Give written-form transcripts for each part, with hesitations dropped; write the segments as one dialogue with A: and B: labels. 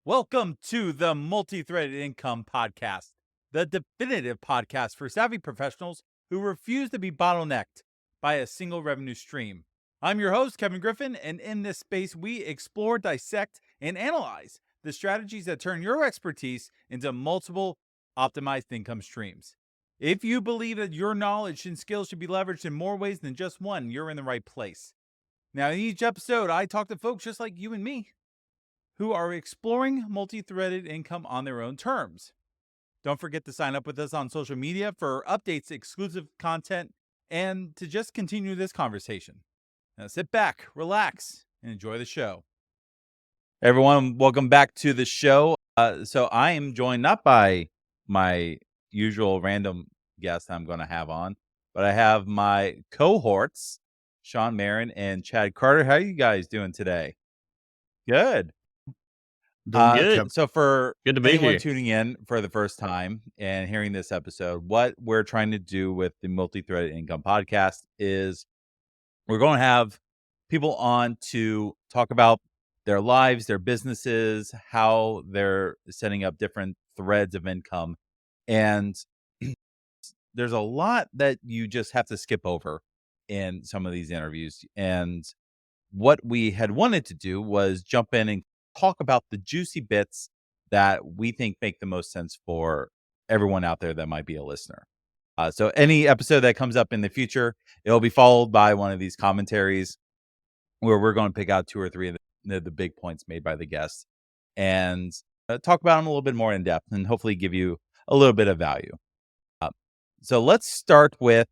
A: Welcome to the Multithreaded Income Podcast, the definitive podcast for savvy professionals who refuse to be bottlenecked by a single revenue stream. I'm your host, Kevin Griffin, and in this space, we explore, dissect, and analyze the strategies that turn your expertise into multiple optimized income streams. If you believe that your knowledge and skills should be leveraged in more ways than just one, you're in the right place. Now, in each episode, I talk to folks just like you and me who are exploring multi-threaded income on their own terms. Don't forget to sign up with us on social media for updates, exclusive content, and to just continue this conversation. Now sit back, relax, and enjoy the show. Everyone, welcome back to the show. So I am joined not by my usual random guest I'm going to have on, but I have my cohorts, Sean Marin and Chad Carter. How are you guys doing today? Good.
B: Doing good.
A: So for
B: Good to be
A: anyone
B: here.
A: tuning in for the first time and hearing this episode, what we're trying to do with the Multi-Threaded Income Podcast is we're going to have people on to talk about their lives, their businesses, how they're setting up different threads of income. And there's a lot that you just have to skip over in some of these interviews. And what we had wanted to do was jump in and talk about the juicy bits that we think make the most sense for everyone out there that might be a listener. So any episode that comes up in the future, it'll be followed by one of these commentaries where we're going to pick out two or three of the big points made by the guests and talk about them a little bit more in depth and hopefully give you a little bit of value. So let's start with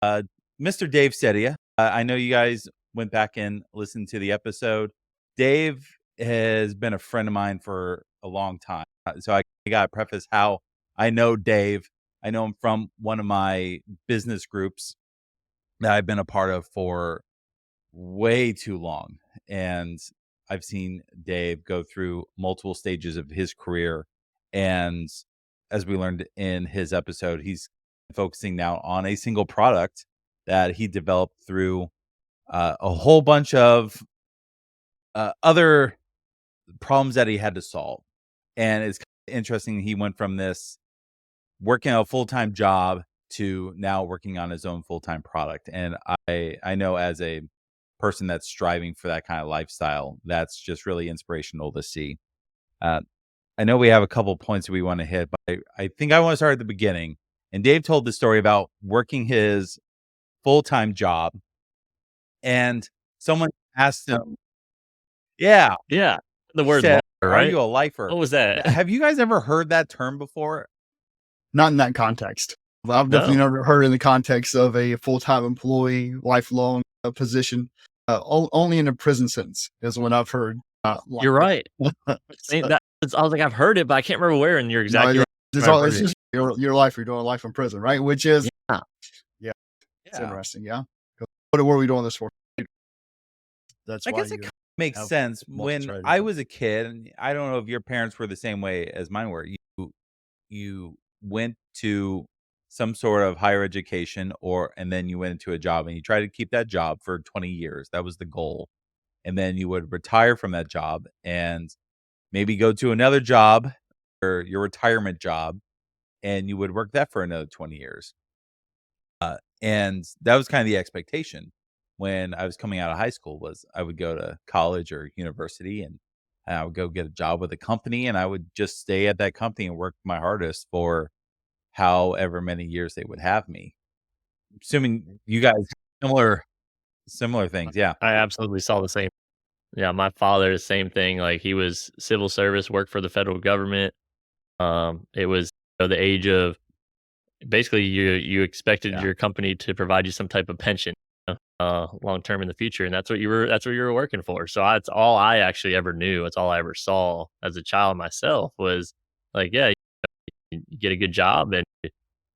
A: Mr. Dave Sedia. I know you guys went back and listened to the episode. Dave has been a friend of mine for a long time. So I got to preface how I know Dave. I know him from one of my business groups that I've been a part of for way too long. And I've seen Dave go through multiple stages of his career. And as we learned in his episode, he's focusing now on a single product that he developed through a whole bunch of other problems that he had to solve. And it's interesting. He went from this working a full-time job to now working on his own full-time product. And I know as a person that's striving for that kind of lifestyle, that's just really inspirational to see. I know we have a couple points that we want to hit, but I think I want to start at the beginning. And Dave told the story about working his full-time job, and someone asked him,
B: Yeah. The
A: he
B: word
A: said,
B: lifer,
A: "Are
B: right?
A: you a lifer?"
B: What was that?
A: Have you guys ever heard that term before?
C: Not in that context. I've definitely never heard in the context of a full-time employee, lifelong position. Only in a prison sentence is when I've heard.
B: You're right. I
C: So,
B: was like, I've heard it, but I can't remember where. And you're exactly
C: no,
B: right.
C: it's just your life. You're doing life in prison, right? Which is, it's interesting. Yeah. What were we doing this for? That's
A: I
C: why
A: guess it
C: you
A: kind of makes
C: have
A: sense. When
C: multi-threaded
A: I
C: income.
A: was a kid, and I don't know if your parents were the same way as mine were. You went to some sort of higher education, and then you went into a job, and you tried to keep that job for 20 years. That was the goal, and then you would retire from that job and maybe go to another job or your retirement job, and you would work that for another 20 years. And that was kind of the expectation when I was coming out of high school. Was I would go to college or university, and I would go get a job with a company, and I would just stay at that company and work my hardest for however many years they would have me. Assuming you guys similar things. Yeah.
B: I absolutely saw the same. Yeah, my father, the same thing. Like he was civil service, worked for the federal government. It was the age of basically you expected your company to provide you some type of pension long term in the future, and that's what you were working for. So that's all I actually ever knew. It's all I ever saw as a child myself was like, yeah, you get a good job and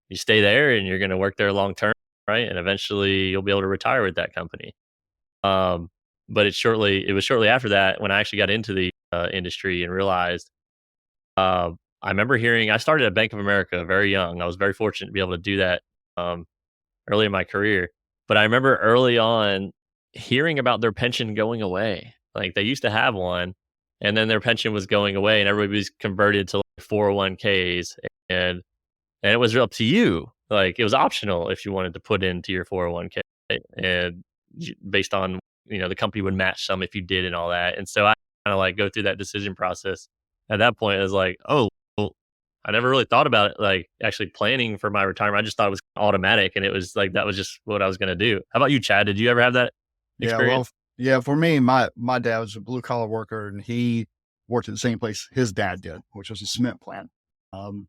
B: you stay there and you're going to work there long term, right? And eventually you'll be able to retire with that company. But it was shortly after that when I actually got into the industry and realized. I remember I started at Bank of America very young. I was very fortunate to be able to do that early in my career. But I remember early on hearing about their pension going away. Like they used to have one, and then their pension was going away, and everybody was converted to like 401ks, and it was up to you. Like, it was optional if you wanted to put into your 401k, and based on, the company would match some if you did and all that. And so I kind of like go through that decision process. At that point, it was like, oh, well, I never really thought about it, like actually planning for my retirement. I just thought it was automatic, and it was like that was just what I was going to do. How about you, Chad? Did you ever have that
C: Yeah, well,
B: experience?
C: yeah, for me, my dad was a blue collar worker, and he worked at the same place his dad did, which was a cement plant, about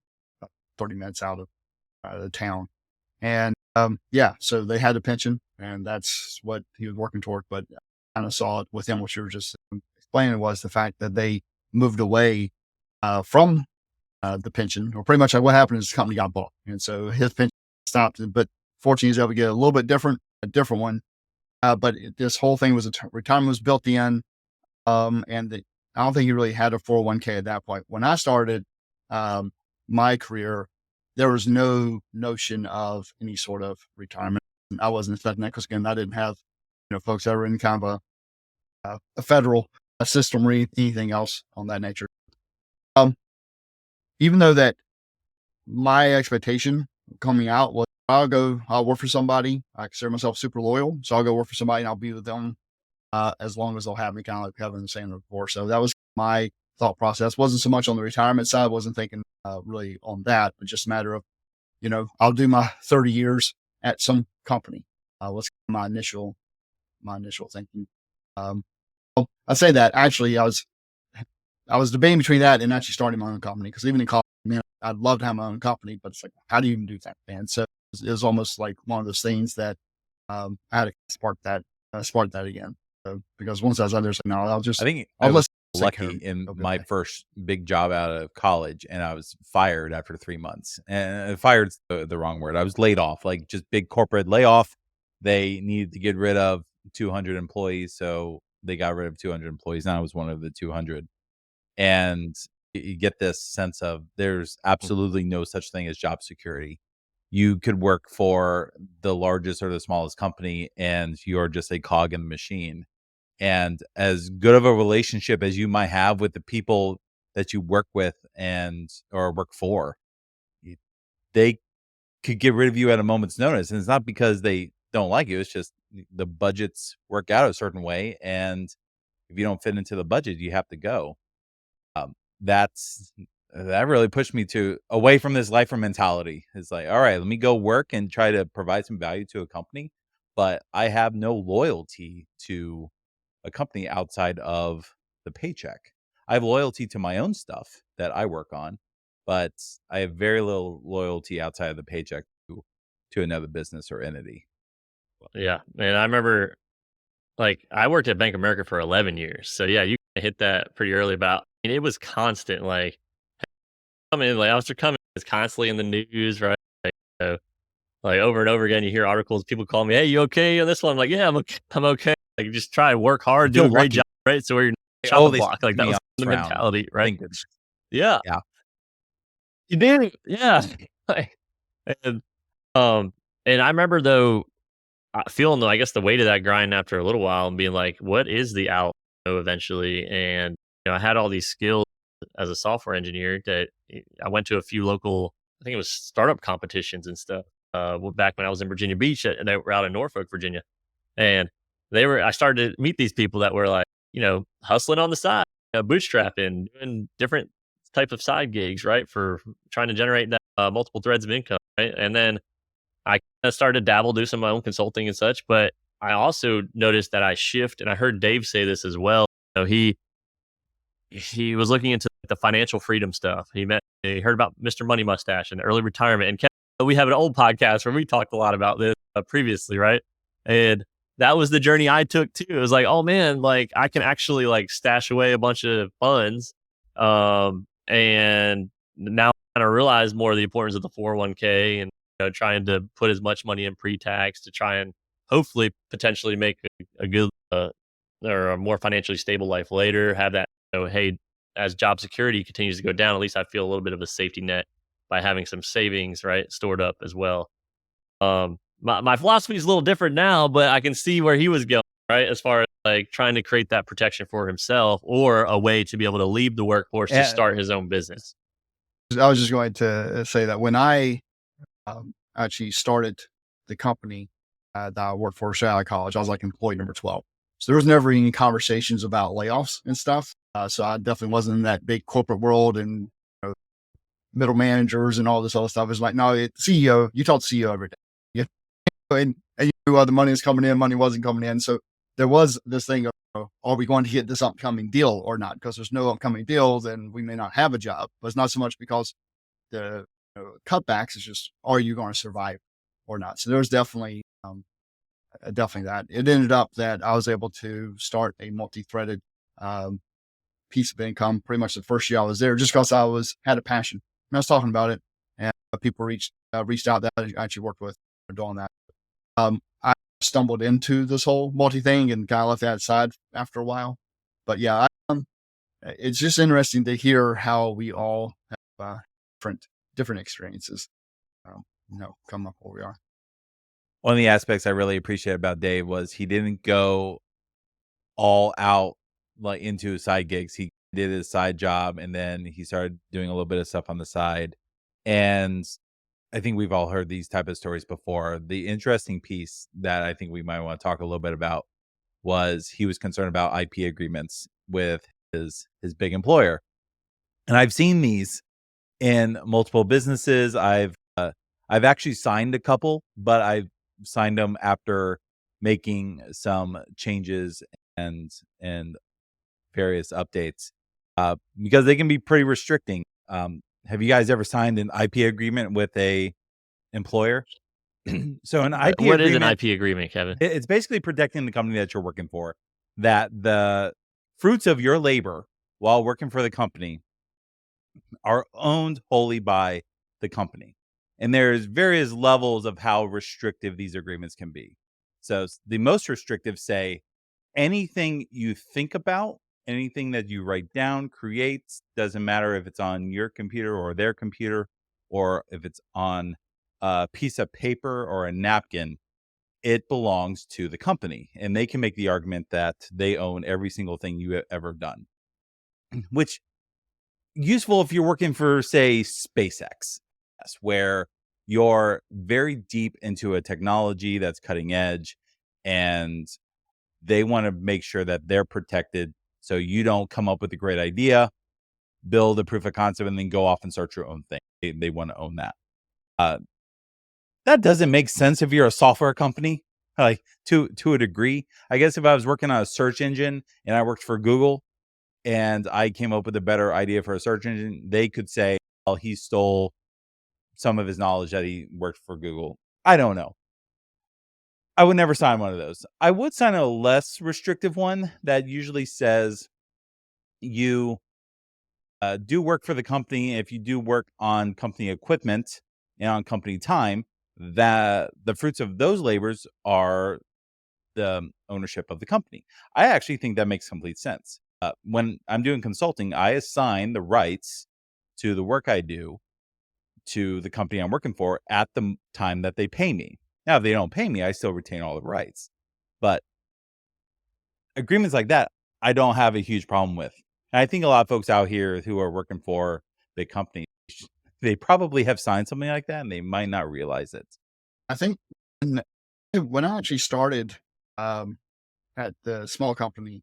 C: 30 minutes out of the town. And yeah, so they had a pension, and that's what he was working toward. But I kind of saw it with him, what you were just explaining, was the fact that they moved away from the pension, or pretty much like what happened is the company got bought, and so his pension stopped. But fortunately, he's able to get a little bit different, a different one. But this whole thing was retirement was built in, I don't think he really had a 401k at that point. When I started my career, there was no notion of any sort of retirement. I wasn't expecting that because, again, I didn't have folks that were in kind of a federal system or anything else on that nature. Even though that my expectation coming out was I'll work for somebody. I consider myself super loyal, so I'll go work for somebody and I'll be with them as long as they'll have me, kind of like Kevin was saying before. So that was my thought process. Wasn't so much on the retirement side. Wasn't thinking really on that, but just a matter of, I'll do my 30 years at some company. Was my initial thinking. Well, I say that actually I was debating between that and actually starting my own company, because even in college, man, I'd love to have my own company, but it's like, how do you even do that, man? So it was almost like one of those things that I had to spark that again. So, because once I was out there, no,
A: I think I
C: I'll
A: was
C: let
A: lucky in my first big job out of college, and I was fired after 3 months. And fired's the wrong word. I was laid off, like just big corporate layoff. They needed to get rid of 200 employees, so they got rid of 200 employees. And I was one of the 200. And you get this sense of there's absolutely no such thing as job security. You could work for the largest or the smallest company, and you're just a cog in the machine. And as good of a relationship as you might have with the people that you work with or work for, they could get rid of you at a moment's notice. And it's not because they don't like you. It's just the budgets work out a certain way. And if you don't fit into the budget, you have to go. Um, that really pushed me to away from this lifer mentality. It's like, all right, let me go work and try to provide some value to a company, but I have no loyalty to a company outside of the paycheck. I have loyalty to my own stuff that I work on, but I have very little loyalty outside of the paycheck to another business or entity.
B: Yeah, and I remember, like, I worked at Bank of America for 11 years. So yeah, you hit that pretty early about, it was constant, like, coming, like, after coming, it's constantly in the news, right? Like, like over and over again, you hear articles, people call me, "Hey, you okay on this one?" I'm like, "Yeah, I'm okay. I'm okay." Like, just try and work
A: I
B: hard, do
A: feel
B: a great
A: lucky.
B: job, right? So where you're
A: Oh,
B: chopping
A: they
B: block, like
A: stuck
B: that
A: me
B: was
A: on
B: the
A: this round.
B: mentality, right?
A: Thank goodness.
B: Yeah,
A: Yeah.
B: you do, yeah. Like, and um, and I remember though, feeling I guess the weight of that grind after a little while, and being like, "What is the out?" Eventually, and I had all these skills as a software engineer that I went to a few local, I think it was startup competitions and stuff. Back when I was in Virginia Beach, and they were out in Norfolk, Virginia, and I started to meet these people that were like, hustling on the side, bootstrapping, doing different type of side gigs, right, for trying to generate that multiple threads of income, right, and then I kinda started to dabble, do some of my own consulting and such, but I also noticed that I shift, and I heard Dave say this as well. He was looking into the financial freedom stuff. He heard about Mr. Money Mustache and early retirement. And we have an old podcast where we talked a lot about this previously, right? And that was the journey I took too. It was like, oh man, like I can actually like stash away a bunch of funds, and now I kind of realize more of the importance of the 401k, and trying to put as much money in pre-tax to try and hopefully potentially make a good or a more financially stable life later. Have that, hey, as job security continues to go down, at least I feel a little bit of a safety net by having some savings, right, stored up as well. My philosophy is a little different now, but I can see where he was going, right, as far as like trying to create that protection for himself or a way to be able to leave the workforce to
A: And
B: start his own business.
C: I was just going to say that when I actually started the company that I worked for straight out of college, I was like employee number 12. So there was never any conversations about layoffs and stuff. So I definitely wasn't in that big corporate world and middle managers and all this other stuff. It's like, no, CEO, you talk to CEO every day. You and you knew the money was coming in, money wasn't coming in. So there was this thing of, are we going to get this upcoming deal or not? Because there's no upcoming deal, then we may not have a job. But it's not so much because the cutbacks, it's just, are you going to survive or not? So there's definitely that. It ended up that I was able to start a multi-threaded piece of income pretty much the first year I was there, just because I had a passion. And I was talking about it, and people reached out that I actually worked with doing that. I stumbled into this whole multi thing and kind of left that aside after a while. But yeah, it's just interesting to hear how we all have different experiences, come up where we are.
A: one of the aspects I really appreciate about Dave was he didn't go all out like into his side gigs. He did his side job and then he started doing a little bit of stuff on the side. And I think we've all heard these type of stories before. The interesting piece that I think we might want to talk a little bit about was he was concerned about IP agreements with his big employer. And I've seen these in multiple businesses. I've actually signed a couple, but I've signed them after making some changes and various updates because they can be pretty restricting. Have you guys ever signed an IP agreement with a employer? So an IP
B: What is an
A: agreement,
B: IP agreement, Kevin?
A: it's basically protecting the company that you're working for, that the fruits of your labor while working for the company are owned wholly by the company. And there's various levels of how restrictive these agreements can be. So the most restrictive say anything you think about, anything that you write down, creates, doesn't matter if it's on your computer or their computer, or if it's on a piece of paper or a napkin, it belongs to the company. And they can make the argument that they own every single thing you have ever done, which useful if you're working for, say, SpaceX, where you're very deep into a technology that's cutting edge and they want to make sure that they're protected so you don't come up with a great idea, build a proof of concept, and then go off and start your own thing. They want to own that. That doesn't make sense if you're a software company, like to a degree. I guess if I was working on a search engine and I worked for Google, and I came up with a better idea for a search engine, they could say, well, he stole some of his knowledge that he worked for Google. I don't know. I would never sign one of those. I would sign a less restrictive one that usually says you do work for the company. If you do work on company equipment and on company time, that the fruits of those labors are the ownership of the company. I actually think that makes complete sense. When I'm doing consulting, I assign the rights to the work I do to the company I'm working for at the time that they pay me. Now, if they don't pay me, I still retain all the rights. But agreements like that, I don't have a huge problem with. And I think a lot of folks out here who are working for big companies, they probably have signed something like that and they might not realize it.
C: I think when I actually started at the small company,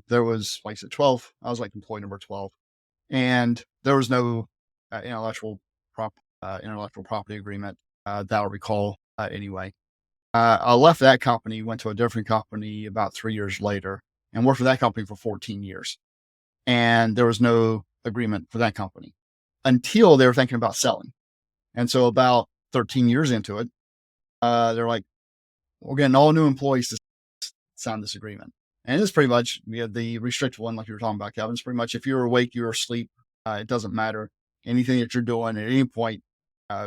C: there was, like I said, 12. I was like employee number 12. And there was no intellectual property agreement that I recall anyway. I left that company, went to a different company about 3 years later, and worked for that company for 14 years. And there was no agreement for that company until they were thinking about selling. And so about 13 years into it, they're like, we're getting all new employees to sign this agreement. And it's pretty much the restricted one, like you were talking about, Kevin. It's pretty much if you're awake, you're asleep. It doesn't matter. Anything that you're doing at any point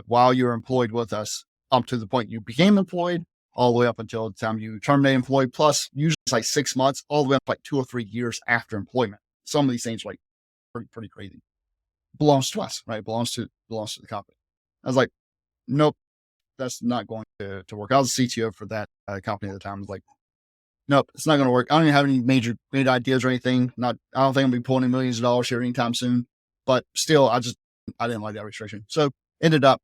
C: while you're employed with us, up to the point you became employed, all the way up until the time you terminate employed, plus usually it's like 6 months, all the way up like 2 or 3 years after employment. Some of these things are like pretty crazy. Belongs to us, right? Belongs to the company. I was like, nope, that's not going to work. I was the CTO for that company at the time. I was like, nope, it's not going to work. I don't even have any major ideas or anything. I don't think I'm gonna be pulling millions of dollars here anytime soon. But still, I didn't like that restriction. So ended up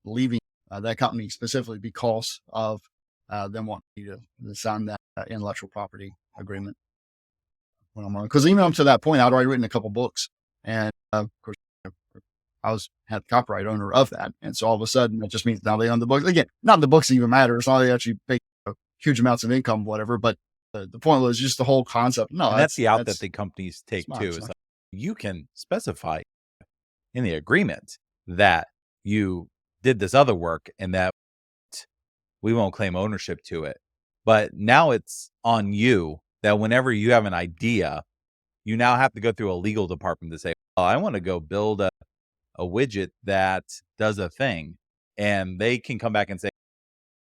C: leaving that company specifically because of them wanting me to sign that intellectual property agreement. Because even up to that point, I'd already written a couple books, and of course, I had the copyright owner of that, and so all of a sudden, it just means now they own the books again. Not the books even matter; it's not they actually pay huge amounts of income, whatever. But the point was just the whole concept. No,
A: and that's the out that the companies take
C: smart,
A: too. Is like you can specify in the agreement that you did this other work and that we won't claim ownership to it. But now it's on you that whenever you have an idea, you now have to go through a legal department to say, oh, I want to go build a widget that does a thing. And they can come back and say,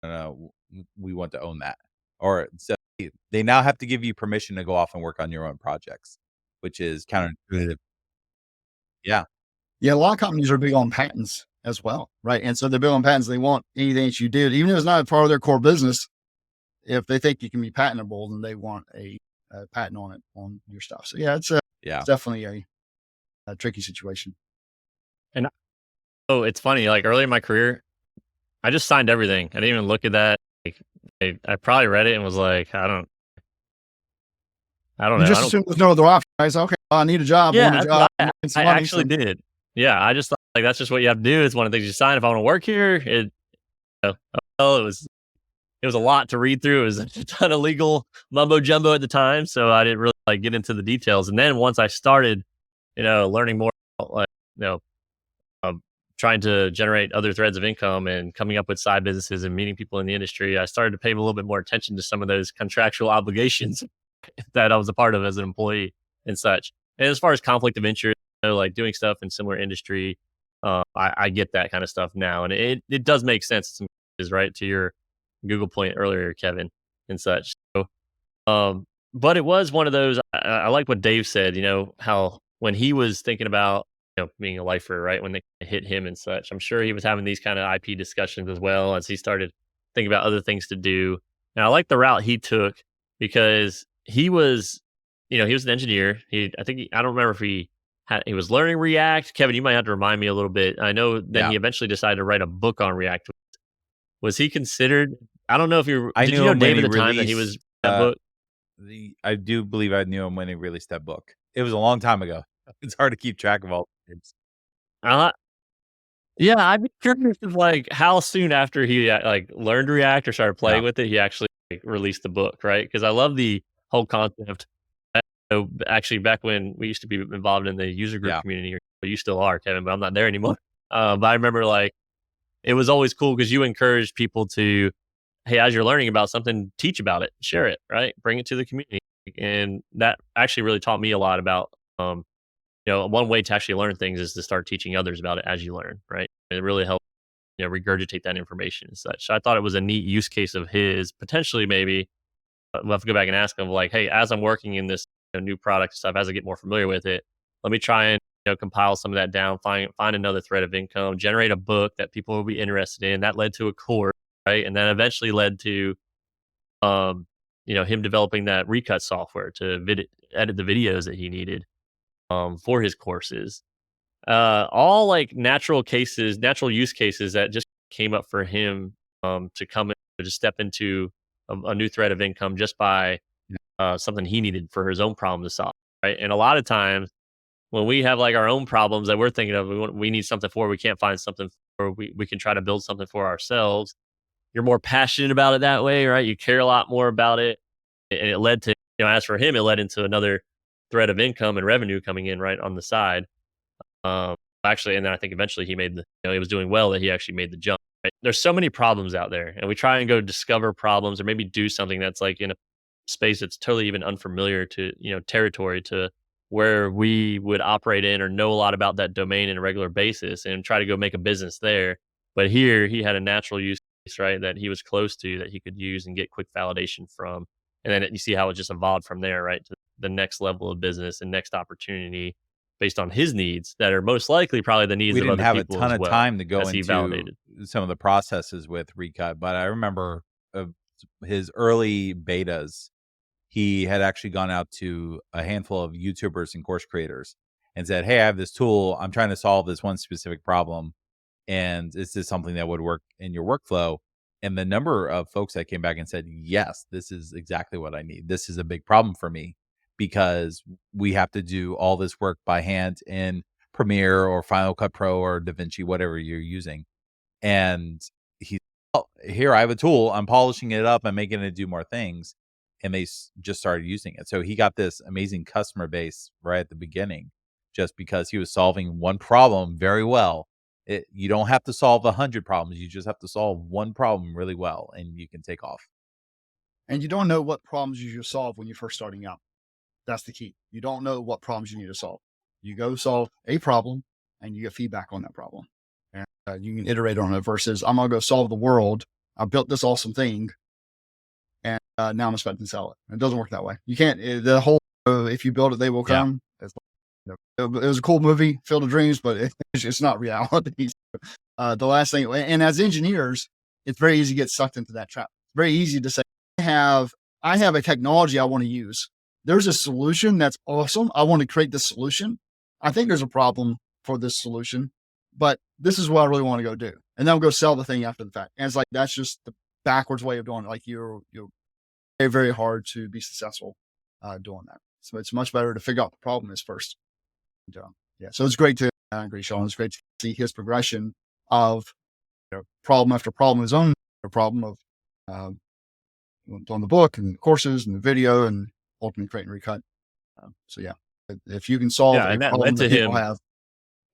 A: no, we want to own that. Or so they now have to give you permission to go off and work on your own projects, which is counterintuitive. Yeah.
C: Yeah, a lot of companies are big on patents as well, right? And so they're big on patents. They want anything that you did, even if it's not part of their core business, if they think you can be patentable, then they want a patent on it, on your stuff. So yeah, it's definitely a tricky situation.
B: And it's funny, like early in my career, I just signed everything. I didn't even look at that. Like, I probably read it and was like, I don't
C: You
B: know.
C: just assume there's no other option. I said, okay, I need a job.
B: Yeah,
C: want a job.
B: I actually did. Yeah, I just thought like that's just what you have to do. It's one of the things you sign if I want to work here. Well, it was a lot to read through. It was a ton of legal mumbo jumbo at the time, so I didn't really like get into the details. And then once I started, learning more, like trying to generate other threads of income and coming up with side businesses and meeting people in the industry, I started to pay a little bit more attention to some of those contractual obligations that I was a part of as an employee and such. And as far as conflict of interest, like doing stuff in similar industry, I get that kind of stuff now, and it does make sense. Some is right to your Google point earlier, Kevin, and such. So, but it was one of those. I like what Dave said. How when he was thinking about being a lifer, right, when they hit him and such, I'm sure he was having these kind of IP discussions as well as he started thinking about other things to do. And I like the route he took because he was, he was an engineer. I don't remember if he was learning React. Kevin, you might have to remind me a little bit. I know then he eventually decided to write a book on React. Was he considered? I don't know if you did you know Dave at the time that he was that book?
A: I do believe I knew him when he released that book. It was a long time ago. It's hard to keep track of all the names.
B: Yeah, I'd be curious of like how soon after he like learned React or started playing with it, he actually released the book, right? Because I love the whole concept. Actually, back when we used to be involved in the user group community, but you still are, Kevin, but I'm not there anymore. But I remember like it was always cool because you encouraged people to, hey, as you're learning about something, teach about it, share it, right? Bring it to the community. And that actually really taught me a lot about, one way to actually learn things is to start teaching others about it as you learn, right? It really helped, regurgitate that information and such. So I thought it was a neat use case of his, potentially maybe, we'll have to go back and ask him like, hey, as I'm working in this new product stuff, as I get more familiar with it, let me try and compile some of that down, find another thread of income, generate a book that people will be interested in. That led to a course, right? And then eventually led to, him developing that recut software to edit the videos that he needed for his courses. All like natural use cases that just came up for him to come in, to just step into a new thread of income just by something he needed for his own problem to solve, right? And a lot of times when we have like our own problems that we're thinking of, we need something for, we can't find something for, we can try to build something for ourselves. You're more passionate about it that way, right? You care a lot more about it. And it led to, as for him, it led into another thread of income and revenue coming in right on the side. Actually, and then I think eventually he made he was doing well that he actually made the jump. Right? There's so many problems out there, and we try and go discover problems or maybe do something that's like in a space that's totally even unfamiliar to, territory to where we would operate in or know a lot about that domain on a regular basis and try to go make a business there. But here he had a natural use case, right, that he was close to that he could use and get quick validation from. And then you see how it just evolved from there, right, to the next level of business and next opportunity based on his needs that are most likely probably the needs of other people. We didn't
A: have a ton of time to go into some of the processes with Recut, but I remember his early betas he had actually gone out to a handful of YouTubers and course creators and said, "Hey, I have this tool. I'm trying to solve this one specific problem. And is this something that would work in your workflow?" And the number of folks that came back and said, "Yes, this is exactly what I need. This is a big problem for me because we have to do all this work by hand in Premiere or Final Cut Pro or DaVinci, whatever you're using." And he, "Oh, here I have a tool. I'm polishing it up. I'm making it do more things." And they just started using it. So he got this amazing customer base right at the beginning, just because he was solving one problem very well. You don't have to solve 100 problems. You just have to solve one problem really well, and you can take off.
C: And you don't know what problems you should solve when you're first starting out. That's the key. You don't know what problems you need to solve. You go solve a problem and you get feedback on that problem. And you can iterate on it versus I'm going to go solve the world. I built this awesome thing and now I'm expecting to sell it. It doesn't work that way. You can't, the whole, if you build it, they will
A: Yeah.
C: come. It's like, it was a cool movie, Field of Dreams, but it's not reality. The last thing, and as engineers, it's very easy to get sucked into that trap. It's very easy to say, I have a technology I want to use. There's a solution that's awesome. I want to create this solution. I think there's a problem for this solution, but this is what I really want to go do. And then I'll go sell the thing after the fact. And it's like, that's just the backwards way of doing it. Like you're very, very hard to be successful doing that. So it's much better to figure out the problem is first. And, yeah. So it's great to, I agree, Sean. It's great to see his progression of problem after problem, his own problem of on the book and the courses and the video and ultimately create and recut. So yeah, if you can solve
B: Yeah,
C: a
B: and that
C: problem
B: led to
C: that people
B: him
C: have,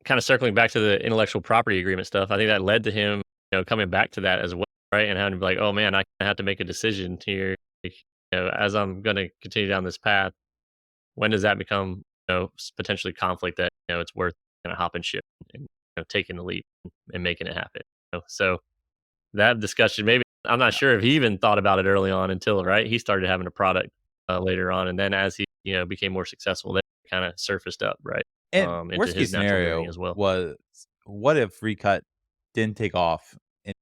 B: kind of circling back to the intellectual property agreement stuff. I think that led to him, coming back to that as well, right? And having to be like, oh man, I have to make a decision here. Like, as I'm going to continue down this path, when does that become, potentially conflict that it's worth kind of hopping ship and taking the leap and making it happen. So that discussion, maybe I'm not sure if he even thought about it early on until right he started having a product later on, and then as he became more successful, that kind of surfaced up right
A: And
B: into
A: worst case
B: his natural learning
A: scenario
B: as well.
A: was, what if Recut didn't take off and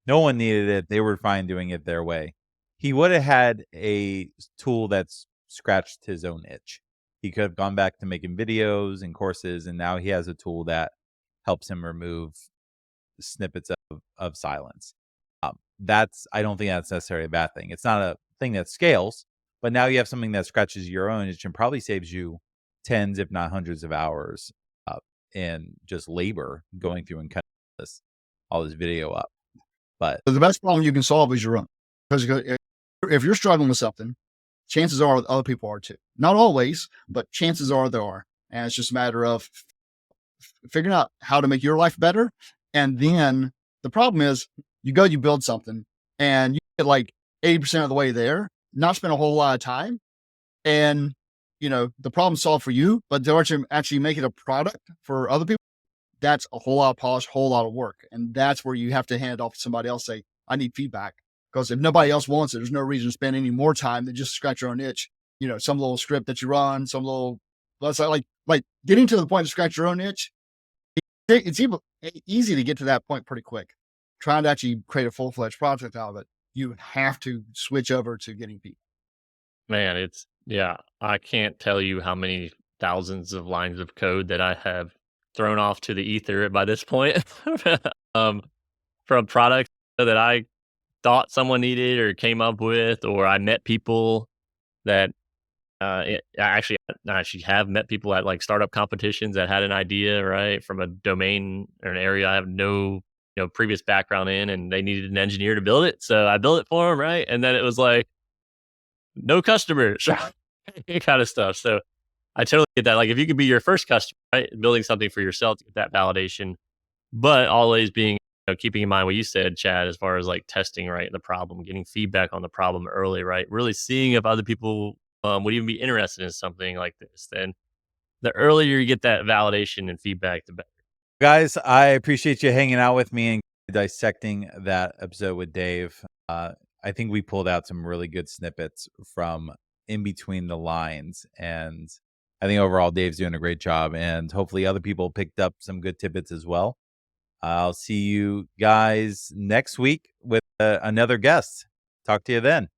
A: no one needed it? They were fine doing it their way. He would have had a tool that's scratched his own itch. He could have gone back to making videos and courses, and now he has a tool that helps him remove snippets of silence. I don't think that's necessarily a bad thing. It's not a thing that scales, but now you have something that scratches your own itch and probably saves you tens, if not hundreds of hours in just labor going through and cutting all this video up. But
C: the best problem you can solve is your own. Because if you're struggling with something, chances are other people are too. Not always, but chances are there are. And it's just a matter of figuring out how to make your life better. And then the problem is you build something and you get like 80% of the way there, not spend a whole lot of time. And, the problem solved for you, but to actually make it a product for other people, that's a whole lot of polish, whole lot of work. And that's where you have to hand it off to somebody else, say, I need feedback. Because if nobody else wants it, there's no reason to spend any more time than just scratch your own itch. Some little script that you run, some little, let's say like getting to the point to scratch your own itch. It's easy to get to that point pretty quick. Trying to actually create a full-fledged project out of it, you have to switch over to getting people.
B: Man, I can't tell you how many thousands of lines of code that I have thrown off to the ether by this point um, from products that I thought someone needed or came up with, or I met people that I actually have met people at like startup competitions that had an idea, right, from a domain or an area I have no previous background in, and they needed an engineer to build it. So I built it for them, right? And then it was like, no customers, kind of stuff. So I totally get that. Like if you could be your first customer, right, building something for yourself to get that validation, but always being, keeping in mind what you said, Chad, as far as like testing, right, the problem, getting feedback on the problem early, right, really seeing if other people would even be interested in something like this. Then the earlier you get that validation and feedback, the better.
A: guys, I appreciate you hanging out with me and dissecting that episode with Dave. I think we pulled out some really good snippets from in between the lines, and I think overall Dave's doing a great job, and hopefully other people picked up some good tidbits as well. I'll see you guys next week with another guest. Talk to you then.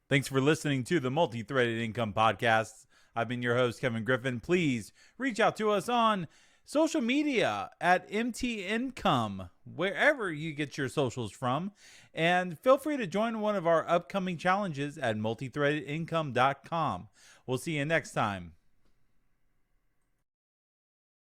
A: Thanks for listening to the Multi-Threaded Income Podcast. I've been your host, Kevin Griffin. Please reach out to us on social media at MT Income, wherever you get your socials from. And feel free to join one of our upcoming challenges at multithreadedincome.com. We'll see you next time.